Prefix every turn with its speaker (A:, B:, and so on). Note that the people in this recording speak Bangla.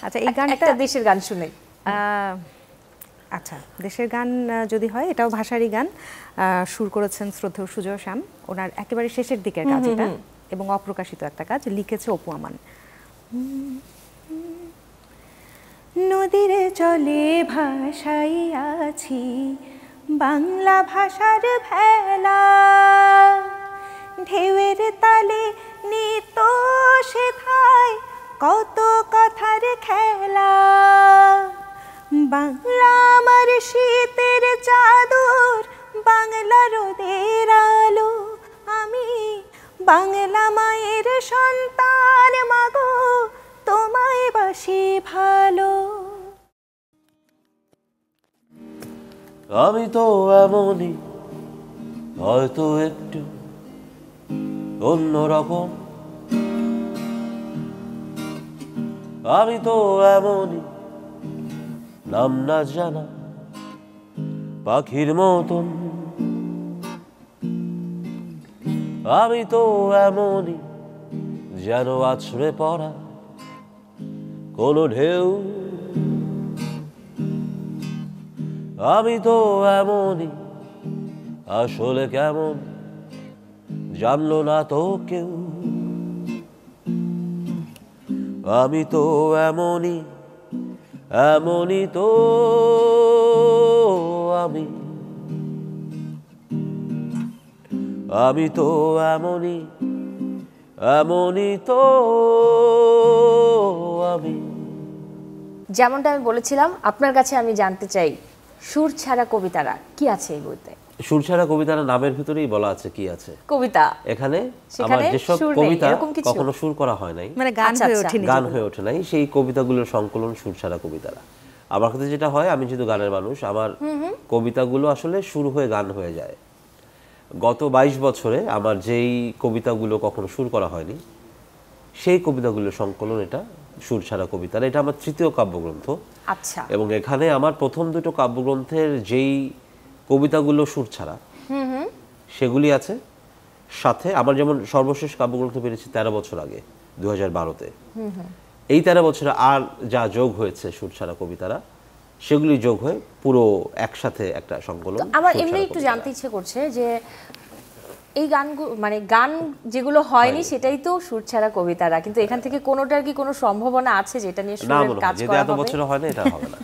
A: আচ্ছা, এই গানটা
B: একটা দেশের গান শুনে।
A: আচ্ছা, দেশের গান যদি হয়, এটাও ভাষারই গান। সুর করেছেন শ্রদ্ধেয় সুজয় শ্যাম, ওনার একেবারে শেষের দিকের কাজ এটা, এবং অপ্রকাশিত একটা কাজ, লিখেছে অপু আমান। নদীর জলে ভাসাইয়াছি বাংলা ভাষার ভেলা, ঢেউয়ের তালে নিত সেথায় কত কথার খেলা। বাংলা আমার শীতের চাদর, বাংলা রোদের আলো, আমি বাংলা মায়ের সন্তান, মাগো তোমায় বাসি ভালো।
C: আমি তো এমনই, হয়তো একটু অন্যরকম। আমি তো এমনই, নাম না জানা পাখির মতন। আমি তো এমনই, যেন আছড়ে পড়া কোনো ঢেউ। আমি তো এমনই, আসলে কেমন জানলো না তো কেউ। আমি তো এমনই, এমনই তো আমি। আমি তো এমনই, এমনই তো আমি।
B: যেমনটা আমি বলেছিলাম, আপনার কাছে আমি জানতে চাই, সুর ছাড়া কবিতারা কি আছে এই বইতে?
C: সুর ছাড়া কবিতারা নামের ভিতরেই বলা আছে কি আছে।
B: কবিতা
C: এখানে আমার যেসব কবিতা কখনো সুর করা হয় নাই,
A: মানে গান হয়ে ওঠেনি,
C: গান হয়ে ওঠে নাই, সেই কবিতাগুলোর সংকলন সুর ছাড়া কবিতারা। আমার কাছে যেটা হয়, আমি যেহেতু গানের মানুষ, আমার কবিতাগুলো আসলে সুর হয়ে গান হয়ে যায়। গত 22 বছরে আমার যেই কবিতাগুলো কখনো সুর করা হয়নি, সেই কবিতাগুলোর সংকলন এটা সুর ছাড়া কবিতারা। এটা আমার তৃতীয় কাব্যগ্রন্থ।
B: আচ্ছা।
C: এবং এখানে আমার প্রথম দুটো কাব্যগ্রন্থের যেই কবিতাগুলো সুর ছাড়া, সেগুলি আছে। সাথে আমার যেমন সর্বশেষ কাব্যগ্রন্থ বেরিয়েছে 13 বছর আগে, 2012-তে। এই 13 বছরে আর যা যোগ হয়েছে সুর ছাড়া কবিতারা, সেগুলি যোগ হয়ে পুরো একসাথে একটা সংকলন।
B: আমার এমনি একটু জানতে ইচ্ছে করছে যে এই গানগুলো, মানে গান যেগুলো হয়নি সেটাই তো সুর ছাড়া কবিতারা, কিন্তু এখান থেকে কোনোটার কি কোনো সম্ভাবনা আছে যেটা নিয়ে সুরের কাজ করা হবে?
C: যেটা এত বছর হয় না, এটা হবে না।